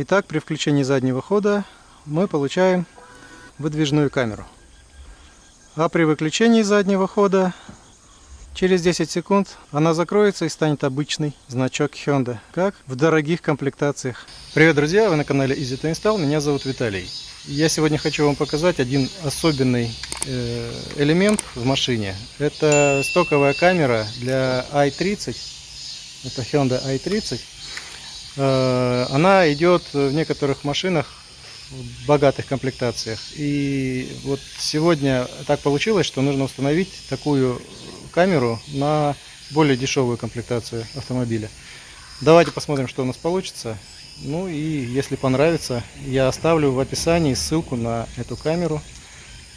Итак, при включении заднего хода мы получаем выдвижную камеру. А при выключении заднего хода через 10 секунд она закроется и станет обычный значок Hyundai, как в дорогих комплектациях. Привет, друзья! Вы на канале Easy to Install. Меня зовут Виталий. Я сегодня хочу вам показать один особенный элемент в машине. Это стоковая камера для i30. Это Hyundai i30. Она идет в некоторых машинах в богатых комплектациях. И вот сегодня так получилось, что нужно установить такую камеру на более дешевую комплектацию автомобиля. Давайте посмотрим, что у нас получится. Ну и если понравится, я оставлю в описании ссылку на эту камеру.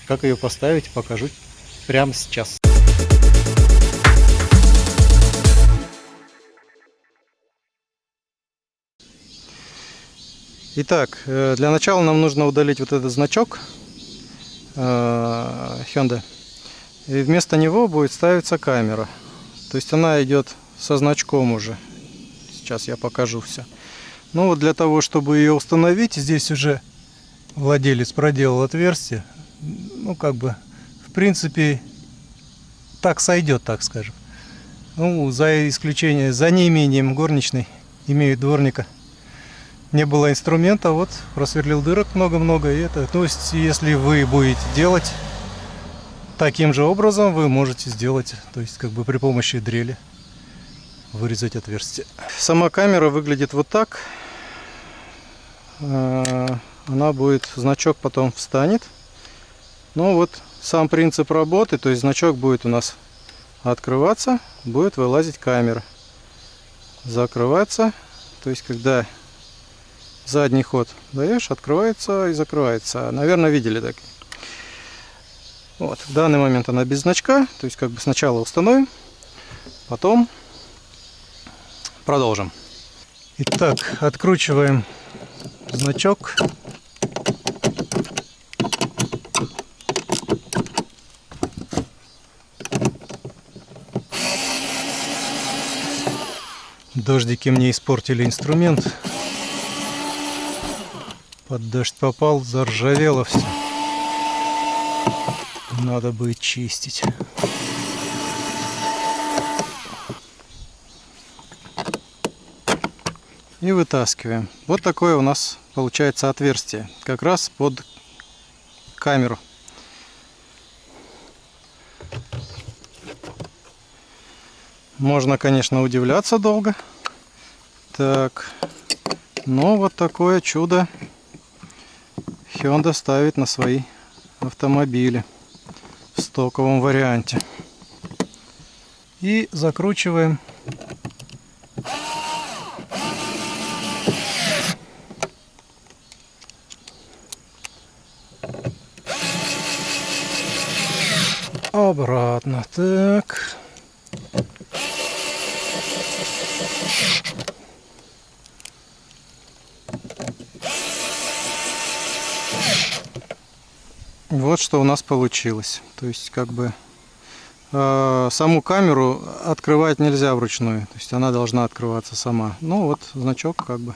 Как ее поставить, покажу прямо сейчас. Итак, для начала нам нужно удалить вот этот значок Hyundai. И вместо него будет ставиться камера. То есть она идет со значком уже. Сейчас я покажу все. Ну вот для того, чтобы ее установить, здесь уже владелец проделал отверстие. Ну как бы, в принципе, так сойдет, так скажем. Ну, за исключением, за неимением горничной, имеют дворника. Не было инструмента, вот просверлил дырок много-много. И это, то есть, если вы будете делать таким же образом, вы можете сделать, то есть, как бы при помощи дрели вырезать отверстие. Сама камера выглядит вот так. Она будет, значок потом встанет. Ну вот сам принцип работы, то есть значок будет у нас открываться, будет вылазить камера, закрываться, то есть когда задний ход даешь, открывается и закрывается. Наверное, видели так. Вот, в данный момент она без значка, то есть как бы сначала установим, потом продолжим. Итак, откручиваем значок. Дождики мне испортили инструмент. Под дождь попал, заржавело все. Надо будет чистить. И вытаскиваем. Вот такое у нас получается отверстие. Как раз под камеру. Можно, конечно, удивляться долго. Так. Но вот такое чудо Hyundai ставит на свои автомобили в стоковом варианте. И закручиваем обратно. Так. Вот что у нас получилось. То есть как бы саму камеру открывать нельзя вручную. То есть она должна открываться сама. Ну вот значок как бы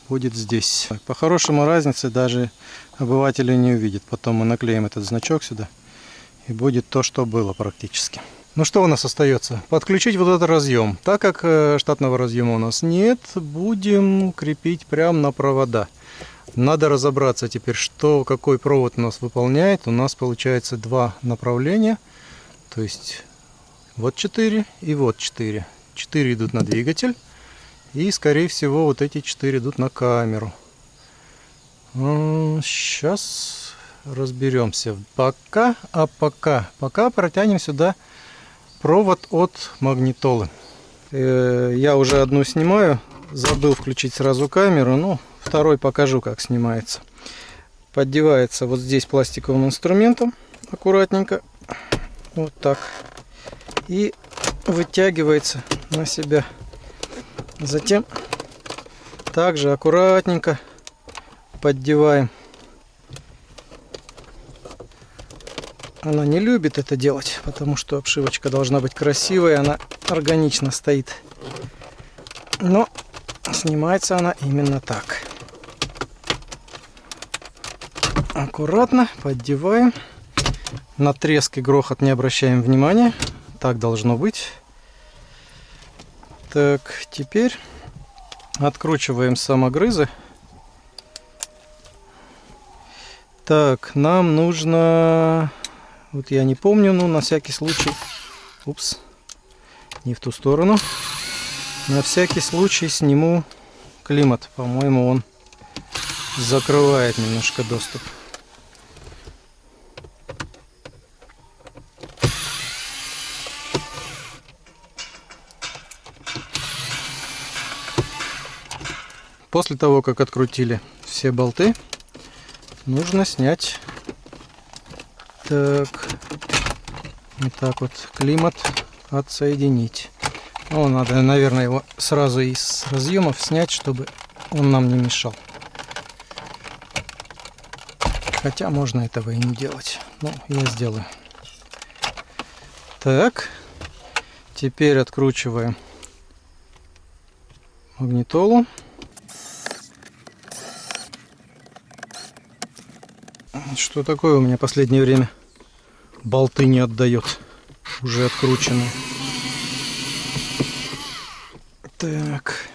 будет здесь. По-хорошему разницы даже обыватели не увидят. Потом мы наклеим этот значок сюда. И будет то, что было практически. Ну что у нас остается? Подключить вот этот разъем. Так как штатного разъема у нас нет, будем крепить прямо на провода. Надо разобраться теперь, что какой провод у нас выполняет. У нас получается два направления. То есть вот 4 и вот 4. 4 идут на двигатель. И скорее всего вот эти 4 идут на камеру. Сейчас разберемся. Пока протянем сюда провод от магнитолы. Я уже одну снимаю. Забыл включить сразу камеру. Ну, второй покажу, как снимается. Поддевается вот здесь пластиковым инструментом. Аккуратненько. Вот так. И вытягивается на себя. Затем также аккуратненько поддеваем. Она не любит это делать, потому что обшивочка должна быть красивой, она органично стоит. Но снимается она именно так. Аккуратно поддеваем. На треск и грохот не обращаем внимания. Так должно быть. Так, теперь откручиваем самогрызы. Так, нам нужно... Вот я не помню, но на всякий случай... Упс, не в ту сторону. На всякий случай сниму климат. По-моему, он закрывает немножко доступ. После того, как открутили все болты, нужно снять вот так вот климат, отсоединить. Ну, надо, наверное, его сразу из разъемов снять, чтобы он нам не мешал. Хотя можно этого и не делать. Ну, я сделаю. Так, теперь откручиваем магнитолу. Что такое у меня последнее время? Болты не отдает. Уже откручены. Так.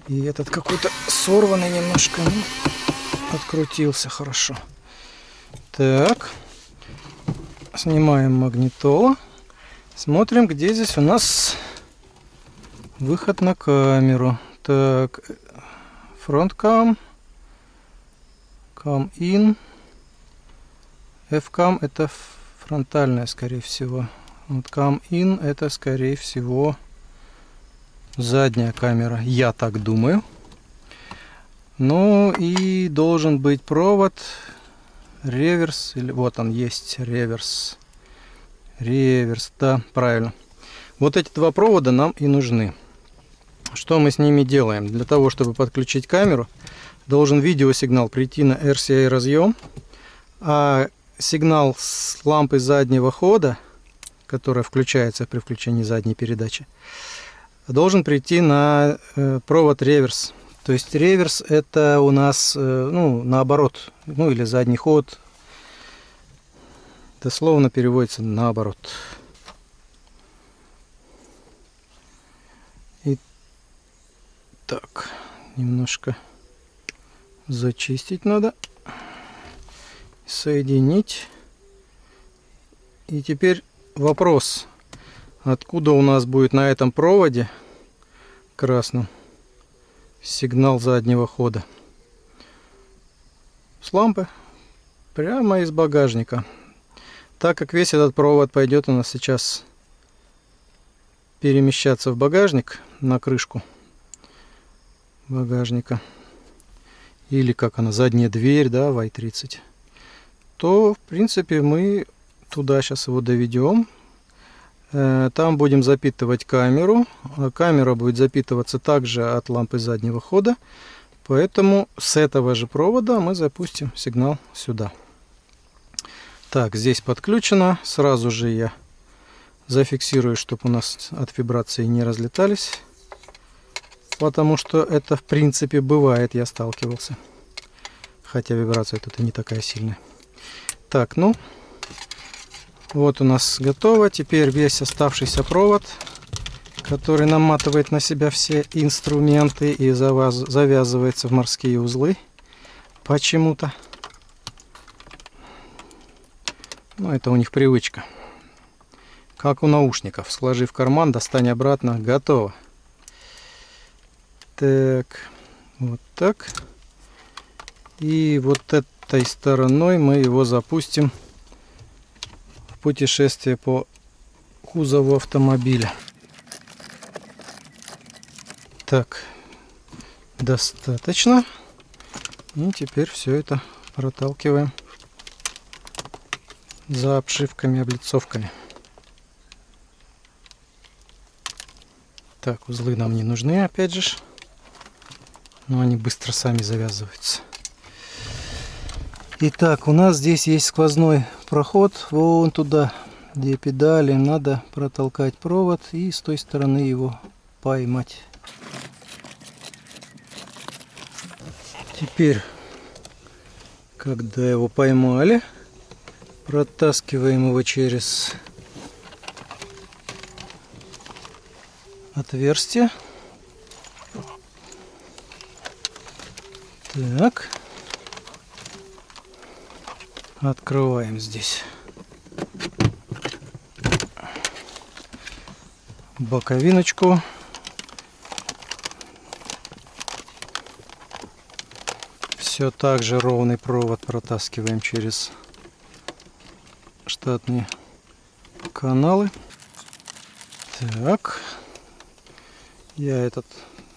И этот какой-то сорванный немножко. Ну, открутился хорошо. Так. Снимаем магнитолу. Смотрим, где здесь у нас выход на камеру. Так. Фронткам. Cam in. F-cam это фронтальная, скорее всего. Вот Cam in это, скорее всего, задняя камера. Я так думаю. Ну и должен быть провод реверс. Или вот он есть, реверс. Реверс, да, правильно. Вот эти два провода нам и нужны. Что мы с ними делаем? Для того, чтобы подключить камеру, должен видеосигнал прийти на RCA разъем, а сигнал с лампы заднего хода, которая включается при включении задней передачи, должен прийти на провод реверс. То есть реверс это у нас, ну, наоборот, ну или задний ход. Дословно переводится наоборот. И так, немножко зачистить надо, соединить. И теперь вопрос, откуда у нас будет на этом проводе красном сигнал заднего хода? С лампы, прямо из багажника. Так как весь этот провод пойдет у нас сейчас перемещаться в багажник, на крышку багажника, или как она, задняя дверь, да, в i30, то в принципе мы туда сейчас его доведем. Там будем запитывать камеру. Камера будет запитываться также от лампы заднего хода. Поэтому с этого же провода мы запустим сигнал сюда. Так, здесь подключено. Сразу же я зафиксирую, чтобы у нас от вибрации не разлетались. Потому что это в принципе бывает, я сталкивался. Хотя вибрация тут и не такая сильная. Так, ну, вот у нас готово. Теперь весь оставшийся провод, который наматывает на себя все инструменты и завязывается в морские узлы почему-то. Ну, это у них привычка. Как у наушников. Сложи в карман, достань обратно. Готово. Так, вот так. И вот этой стороной мы его запустим в путешествие по кузову автомобиля. Так, достаточно. И теперь все это проталкиваем за обшивками, облицовками. Так, узлы нам не нужны, опять же. Но они быстро сами завязываются. Итак, у нас здесь есть сквозной проход. Вон туда, где педали. Надо протолкать провод и с той стороны его поймать. Теперь Когда его поймали, протаскиваем его через отверстие. Так. Открываем здесь боковиночку. Все так же ровный провод протаскиваем через штатные каналы. Так.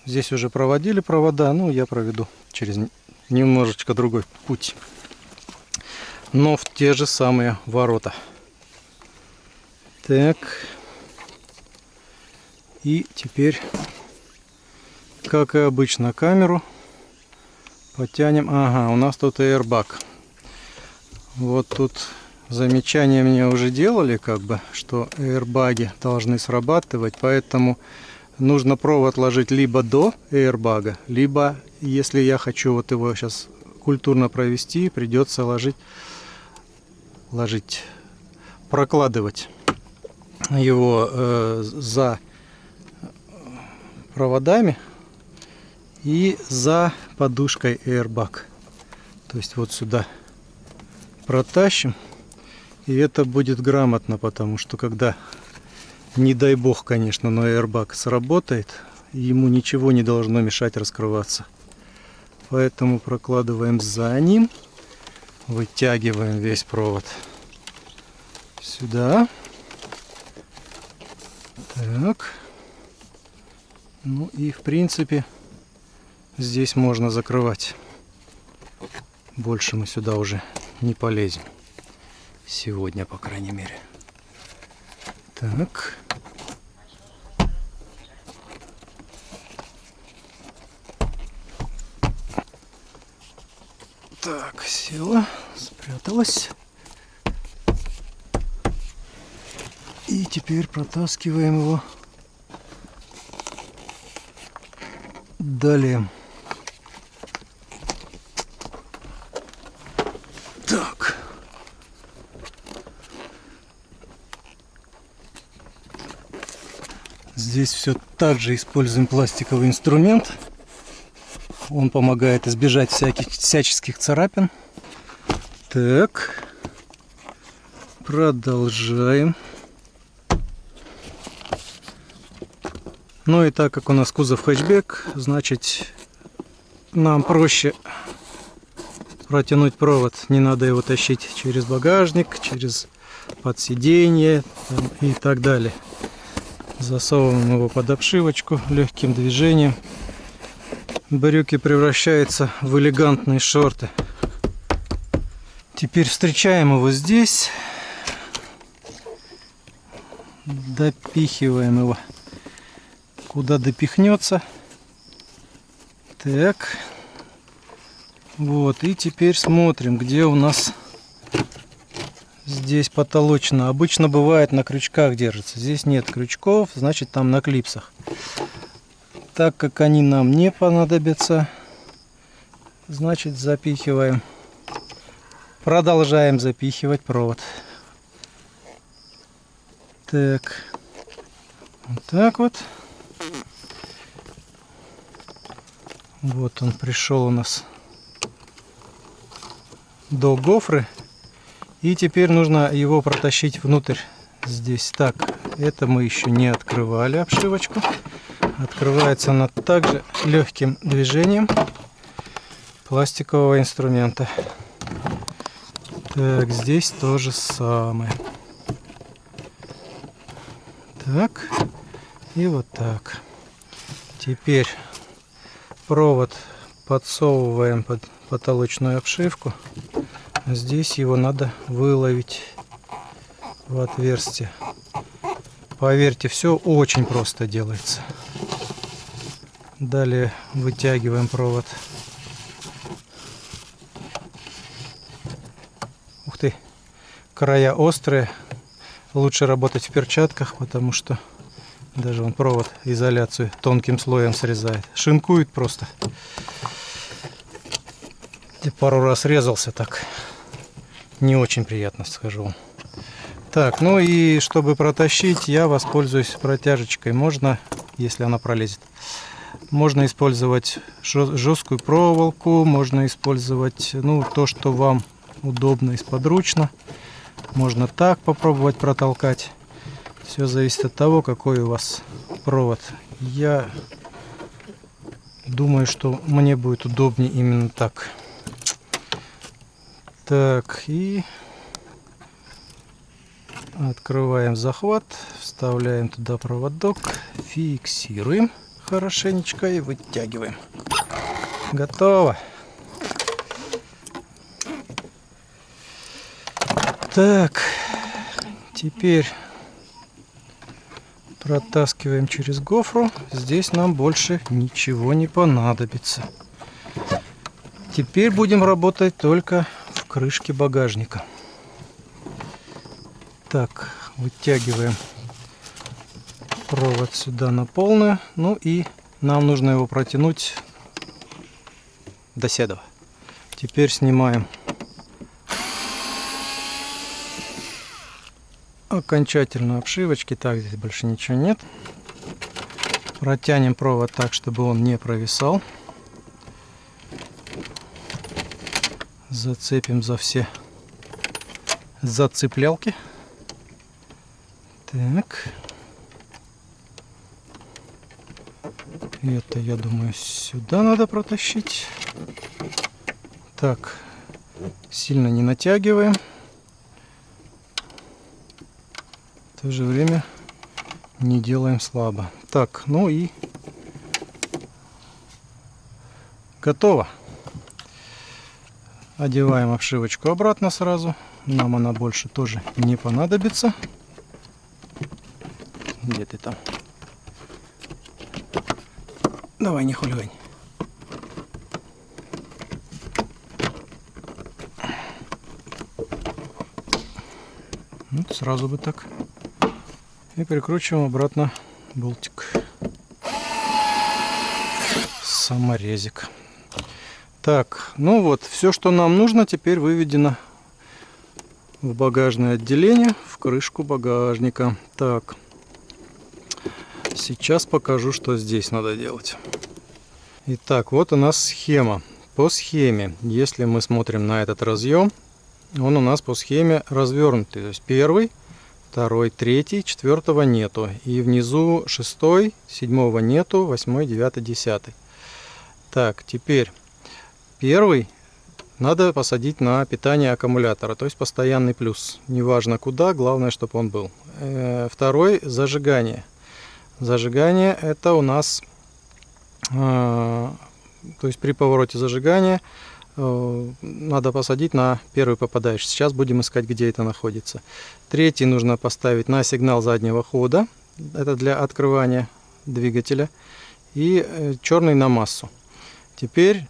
Здесь уже проводили провода, но я проведу через немножечко другой путь. Но в те же самые ворота. Так. И теперь, как и обычно, камеру потянем. Ага, у нас тут airbag. Вот тут замечания мне уже делали, что airbаги должны срабатывать, поэтому нужно провод ложить либо до airbага, либо, если я хочу вот его сейчас культурно провести, придется прокладывать его за проводами и за подушкой airbag. То есть вот сюда протащим, и это будет грамотно, потому что когда, не дай бог, конечно, но airbag сработает, ему ничего не должно мешать раскрываться. Поэтому прокладываем за ним, вытягиваем весь провод сюда. Так. Ну и в принципе здесь можно закрывать. Больше мы сюда уже не полезем. Сегодня, по крайней мере. Так. Так, села, спряталась. И теперь протаскиваем его далее. Так. Здесь все так же используем пластиковый инструмент. Он помогает избежать всяческих царапин. Так. Продолжаем. Ну и так как у нас кузов хэтчбэк, значит нам проще протянуть провод. Не надо его тащить через багажник, через подсиденье и так далее. Засовываем его под обшивочку легким движением. Брюки превращаются в элегантные шорты. Теперь встречаем его здесь. Допихиваем его куда допихнется. Так. Вот. И теперь смотрим, где у нас здесь потолочно. Обычно бывает на крючках держится. Здесь нет крючков, значит там на клипсах. Так как они нам не понадобятся, значит запихиваем. Продолжаем запихивать провод. Так. Вот так вот. Вот он пришел у нас до гофры. И теперь нужно его протащить внутрь. Здесь так. Это мы еще не открывали обшивочку. Открывается она также легким движением пластикового инструмента. Так, здесь то же самое. Так. И вот так. Теперь провод подсовываем под потолочную обшивку. Здесь его надо выловить в отверстие. Поверьте, все очень просто делается. Далее вытягиваем провод. Ух ты, края острые. Лучше работать в перчатках, потому что даже он провод изоляцию тонким слоем срезает. Шинкует просто. Пару раз резался так. Не очень приятно, скажу. Так, ну и чтобы протащить, я воспользуюсь протяжечкой. Можно, если она пролезет. Можно использовать жесткую проволоку, можно использовать, ну, то, что вам удобно и сподручно. Можно так попробовать протолкать. Все зависит от того, какой у вас провод. Я думаю, что мне будет удобнее именно так. Так, и открываем захват, вставляем туда проводок, фиксируем хорошенечко и вытягиваем. Готово. Так, теперь протаскиваем через гофру. Здесь нам больше ничего не понадобится. Теперь будем работать только в крышке багажника. Так, вытягиваем провод сюда на полную. Ну и нам нужно его протянуть до седова. Теперь снимаем окончательно обшивочки. Так, здесь больше ничего нет. Протянем провод так, чтобы он не провисал. Зацепим за все зацеплялки. Так. Это, я думаю, сюда надо протащить. Так, сильно не натягиваем. В то же время не делаем слабо. Так, ну и готово. Одеваем обшивочку обратно сразу. Нам она больше тоже не понадобится. Где ты там? Давай, не хулигань. Вот сразу бы так. И прикручиваем обратно болтик. Саморезик. Так, ну вот, все, что нам нужно, теперь выведено в багажное отделение, в крышку багажника. Так, сейчас покажу, что здесь надо делать. Итак, вот у нас схема. По схеме, если мы смотрим на этот разъем, он у нас по схеме развернутый. То есть первый, второй, третий, четвертого нету. И внизу шестой, седьмого нету, восьмой, девятый, десятый. Так, теперь первый надо посадить на питание аккумулятора, то есть постоянный плюс. Неважно куда, главное, чтобы он был. Второй — зажигание. Зажигание — это у нас, то есть при повороте зажигания надо посадить на первый попадающий. Сейчас будем искать, где это находится. Третий нужно поставить на сигнал заднего хода. Это для открывания двигателя. И черный на массу. Теперь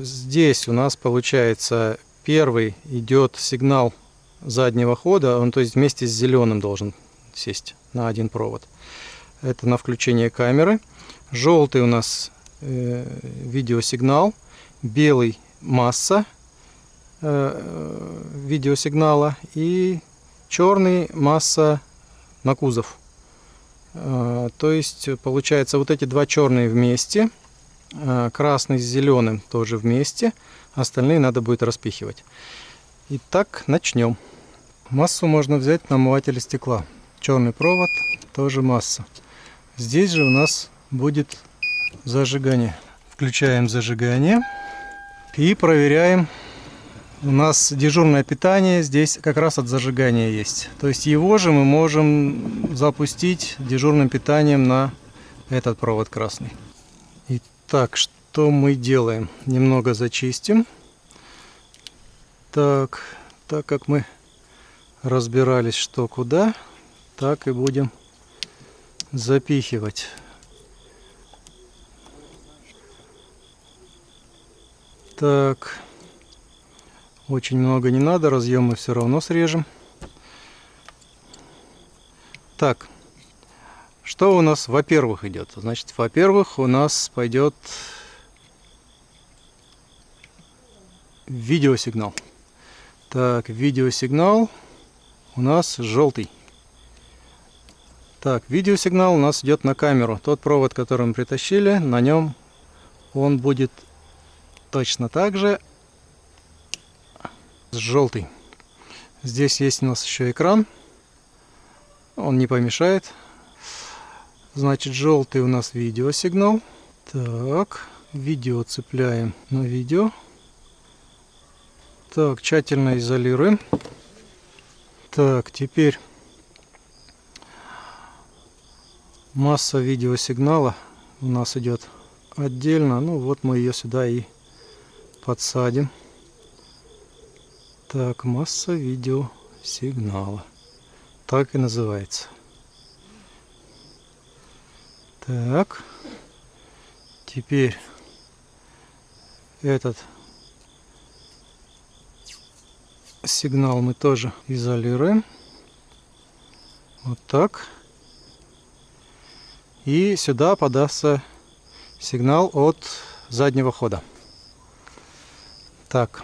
здесь у нас получается первый идет сигнал заднего хода. Он, то есть, вместе с зеленым должен сесть на один провод. Это на включение камеры. Желтый у нас видеосигнал. Белый масса видеосигнала. И черный масса на кузов. То есть получается вот эти два черные вместе. Красный с зеленым тоже вместе. Остальные надо будет распихивать. Итак, начнем. Массу можно взять на омывателе стекла. Черный провод тоже масса. Здесь же у нас будет зажигание. Включаем зажигание и проверяем. У нас дежурное питание здесь как раз от зажигания есть. То есть его же мы можем запустить дежурным питанием на этот провод красный. Итак, что мы делаем? Немного зачистим. Так как мы разбирались, что куда, так и будем запихивать. Так, очень много не надо, разъем мы все равно срежем. Так, что у нас, во-первых, идет? Значит, во-первых, у нас пойдет видеосигнал. Так, видеосигнал у нас желтый. Так, видеосигнал у нас идет на камеру. Тот провод, который мы притащили, на нем он будет точно так же желтый. Здесь есть у нас еще экран. Он не помешает. Значит, желтый у нас видеосигнал. Так, видео цепляем на видео. Так, тщательно изолируем. Так, теперь масса видеосигнала у нас идет отдельно. Ну вот мы ее сюда и подсадим. Так, масса видеосигнала. Так и называется. Так. Теперь этот сигнал мы тоже изолируем. Вот так. И сюда подастся сигнал от заднего хода. Так.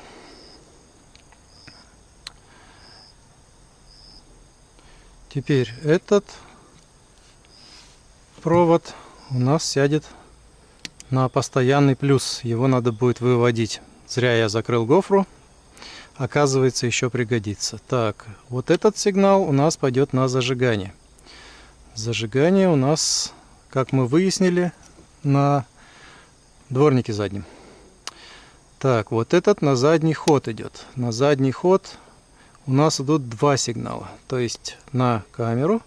Теперь этот провод у нас сядет на постоянный плюс. Его надо будет выводить. Зря я закрыл гофру. Оказывается, еще пригодится. Так, вот этот сигнал у нас пойдет на зажигание. Зажигание у нас, как мы выяснили, на дворнике заднем. Так, вот этот на задний ход идет. На задний ход у нас идут два сигнала. То есть на камеру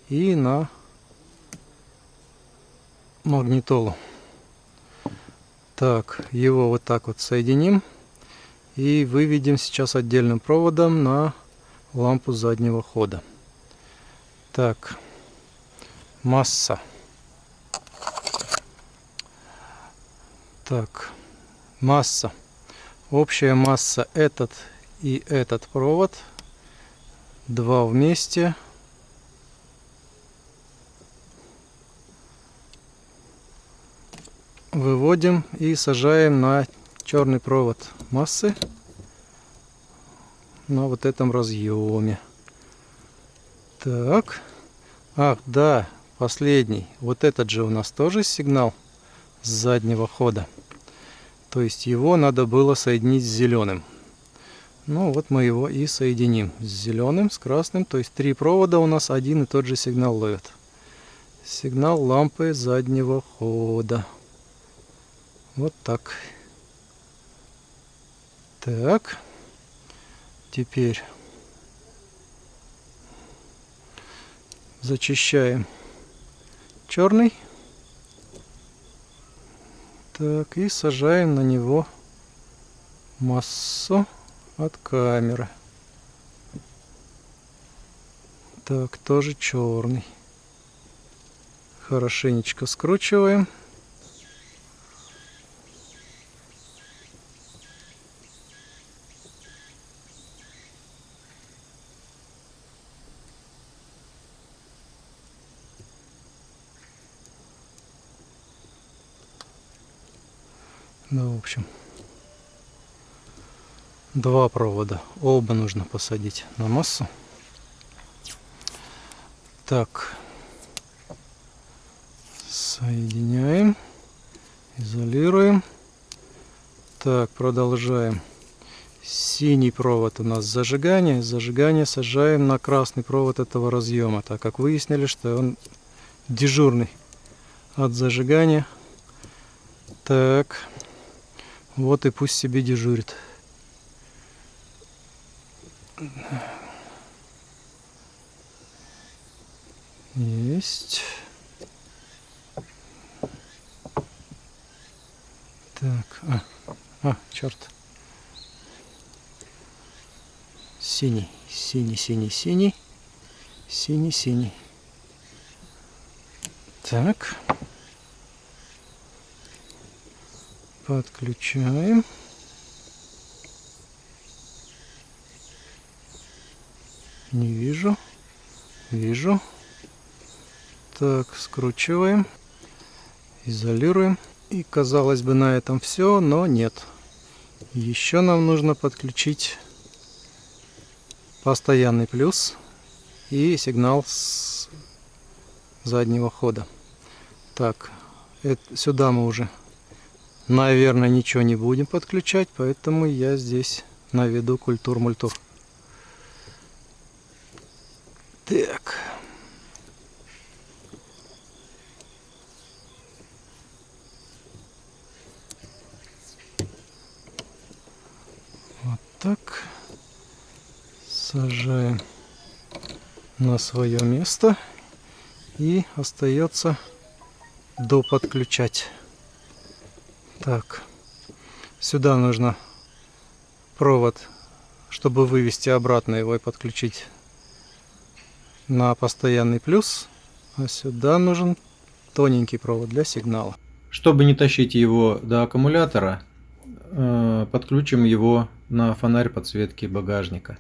и на магнитолу. Так, его вот так вот соединим. И выведем сейчас отдельным проводом на лампу заднего хода. Так, масса. Так, масса. Общая масса этот и этот провод. Два вместе. Выводим и сажаем на черный провод массы на вот этом разъеме. Так. Ах, да, последний. Вот этот же у нас тоже сигнал с заднего хода. То есть его надо было соединить с зеленым. Ну вот мы его и соединим с зеленым, с красным. То есть три провода у нас один и тот же сигнал ловят. Сигнал лампы заднего хода. Вот так. Так. Теперь зачищаем черный. Так, и сажаем на него массу от камеры. Так, тоже черный. Хорошенечко скручиваем. Ну, в общем, два провода. Оба нужно посадить на массу. Так, соединяем, изолируем. Так, продолжаем. Синий провод у нас зажигание. Зажигание сажаем на красный провод этого разъема, так как выяснили, что он дежурный от зажигания. Так, вот и пусть себе дежурит. Есть. Так, черт. Синий, синий, синий, синий, синий, синий. Так. Подключаем. Не вижу. Вижу. Так, скручиваем. Изолируем. И казалось бы на этом все, но нет. Еще нам нужно подключить постоянный плюс и сигнал с заднего хода. Так, сюда мы уже, наверное, ничего не будем подключать, поэтому я здесь наведу культур-мультур. Так. Вот так. Сажаем на свое место. И остается доподключать. Так. Сюда нужно провод, чтобы вывести обратно его и подключить на постоянный плюс, а сюда нужен тоненький провод для сигнала. Чтобы не тащить его до аккумулятора, подключим его на фонарь подсветки багажника.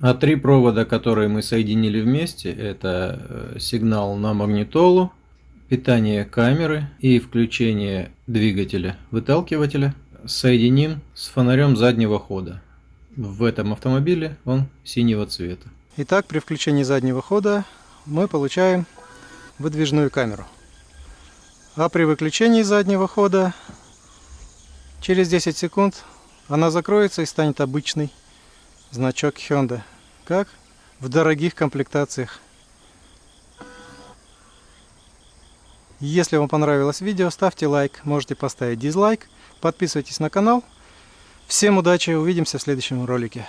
А 3 провода, которые мы соединили вместе, это сигнал на магнитолу, питание камеры и включение двигателя выталкивателя, соединим с фонарем заднего хода. В этом автомобиле он синего цвета. Итак, при включении заднего хода мы получаем выдвижную камеру. А при выключении заднего хода через 10 секунд она закроется и станет обычный значок Hyundai, как в дорогих комплектациях. Если вам понравилось видео, ставьте лайк, можете поставить дизлайк, подписывайтесь на канал. Всем удачи, увидимся в следующем ролике.